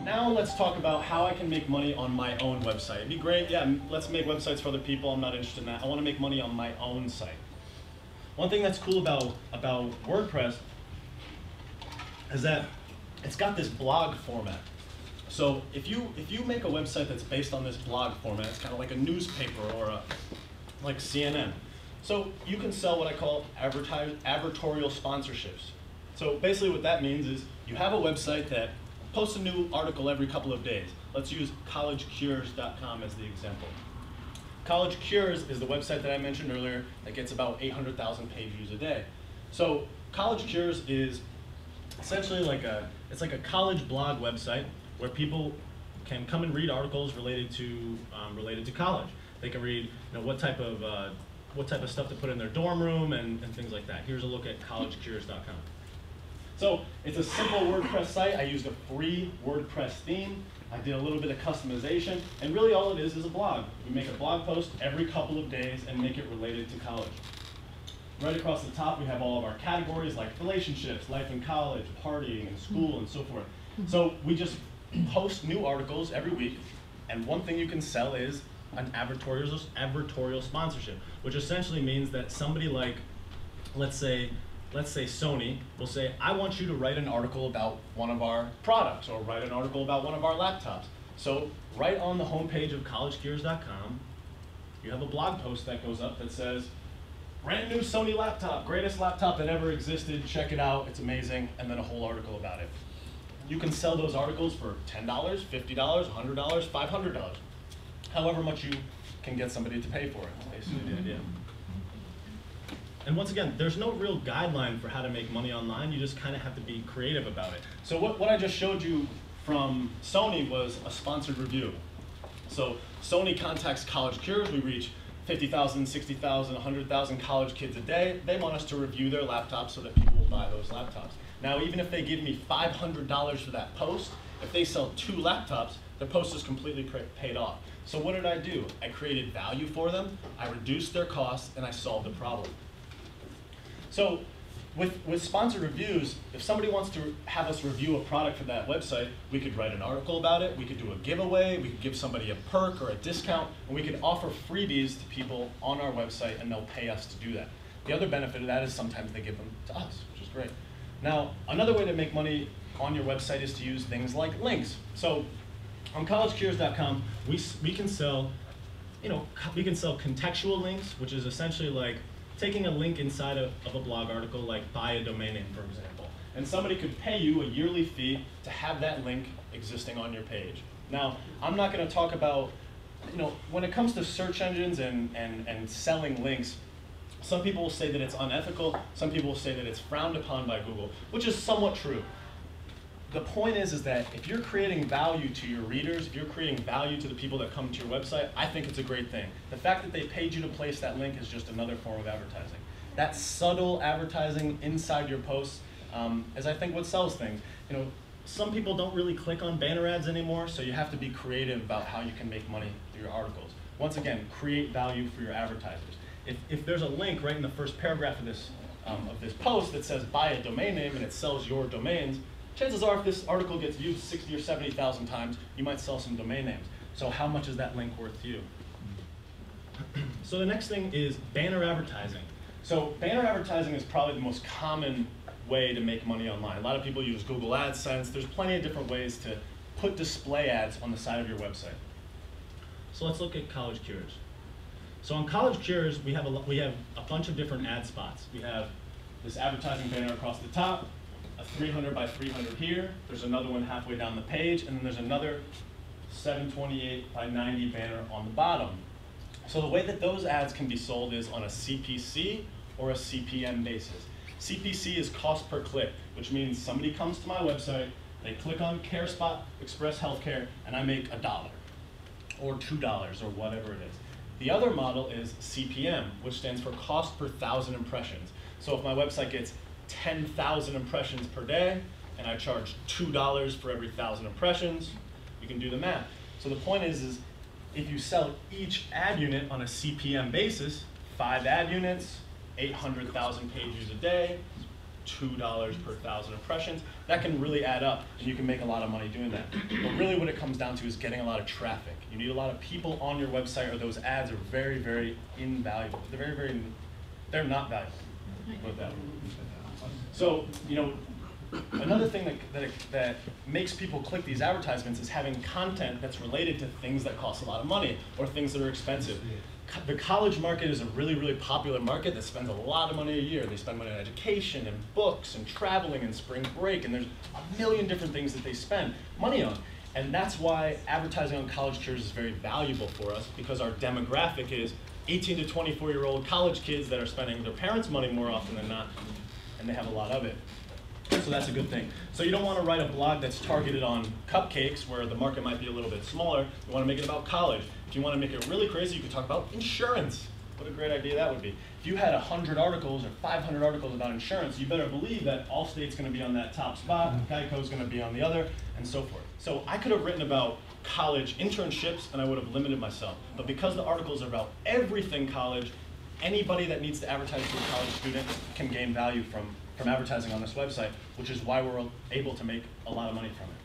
Now let's talk about how I can make money on my own website. It'd be great, yeah, let's make websites for other people. I'm not interested in that. I want to make money on my own site. One thing that's cool about WordPress is that it's got this blog format. So if you make a website that's based on this blog format, it's kind of like a newspaper or like CNN. So you can sell what I call advertorial sponsorships. So basically what that means is you have a website that posts a new article every couple of days. Let's use collegecures.com as the example. College Cures is the website that I mentioned earlier that gets about 800,000 page views a day. So College Cures is essentially like a college blog website where people can come and read articles related to college. They can read, what type of stuff to put in their dorm room and things like that. Here's a look at collegecures.com. So it's a simple WordPress site. I used a free WordPress theme. I did a little bit of customization, and really all it is a blog. We make a blog post every couple of days and make it related to college. Right across the top, we have all of our categories like relationships, life in college, partying, and school, and so forth. So we just post new articles every week, and one thing you can sell is an advertorial sponsorship, which essentially means that somebody like, let's say Sony will say, I want you to write an article about one of our products or write an article about one of our laptops. So right on the homepage of collegecures.com, you have a blog post that goes up that says, brand new Sony laptop, greatest laptop that ever existed, check it out, it's amazing, and then a whole article about it. You can sell those articles for $10, $50, $100, $500, however much you can get somebody to pay for it, basically the idea. And once again, there's no real guideline for how to make money online. You just kind of have to be creative about it. So what I just showed you from Sony was a sponsored review. So Sony contacts College Cures. We reach 50,000, 60,000, 100,000 college kids a day. They want us to review their laptops so that people will buy those laptops. Now, even if they give me $500 for that post, if they sell 2 laptops, their post is completely paid off. So what did I do? I created value for them, I reduced their costs, and I solved the problem. So with sponsored reviews, if somebody wants to have us review a product for that website, we could write an article about it, we could do a giveaway, we could give somebody a perk or a discount, and we could offer freebies to people on our website, and they'll pay us to do that. The other benefit of that is sometimes they give them to us, which is great. Now, another way to make money on your website is to use things like links. So on collegecures.com, we can sell contextual links, which is essentially like taking a link inside of a blog article, like buy a domain name, for example. And somebody could pay you a yearly fee to have that link existing on your page. Now, I'm not going to talk about, when it comes to search engines and selling links, some people will say that it's unethical, some people will say that it's frowned upon by Google, which is somewhat true. The point is that if you're creating value to your readers, if you're creating value to the people that come to your website, I think it's a great thing. The fact that they paid you to place that link is just another form of advertising. That subtle advertising inside your posts is, I think, what sells things. Some people don't really click on banner ads anymore, so you have to be creative about how you can make money through your articles. Once again, create value for your advertisers. If there's a link right in the first paragraph of this post that says buy a domain name and it sells your domains, chances are if this article gets viewed 60 or 70,000 times, you might sell some domain names. So how much is that link worth to you? So the next thing is banner advertising. So banner advertising is probably the most common way to make money online. A lot of people use Google AdSense. There's plenty of different ways to put display ads on the side of your website. So let's look at College Cures. So on College Cures, we have a bunch of different ad spots. We have this advertising banner across the top, a 300 by 300 here. There's another one halfway down the page, and then there's another 728 by 90 banner on the bottom. So the way that those ads can be sold is on a CPC or a CPM basis. CPC is cost per click, which means somebody comes to my website, they click on CareSpot Express Healthcare, and I make $1 or $2 or whatever it is. The other model is CPM, which stands for cost per 1,000 impressions. So if my website gets 10,000 impressions per day, and I charge $2 for every 1,000 impressions, you can do the math. So the point is if you sell each ad unit on a CPM basis, 5 ad units, 800,000 page views a day, $2 per 1,000 impressions. That can really add up, and you can make a lot of money doing that. But really what it comes down to is getting a lot of traffic. You need a lot of people on your website, or those ads are very, very invaluable. They're not valuable with that. So, another thing that makes people click these advertisements is having content that's related to things that cost a lot of money or things that are expensive. The college market is a really, really popular market that spends a lot of money a year. They spend money on education and books and traveling and spring break, and there's a million different things that they spend money on. And that's why advertising on college careers is very valuable for us, because our demographic is 18 to 24-year-old college kids that are spending their parents' money more often than not, and they have a lot of it. So that's a good thing. So you don't want to write a blog that's targeted on cupcakes, where the market might be a little bit smaller. You want to make it about college. If you want to make it really crazy, you can talk about insurance. What a great idea that would be. If you had 100 articles or 500 articles about insurance, you better believe that Allstate's going to be on that top spot, Geico's going to be on the other, and so forth. So I could have written about college internships, and I would have limited myself. But because the articles are about everything college, anybody that needs to advertise to a college student can gain value from advertising on this website, which is why we're able to make a lot of money from it.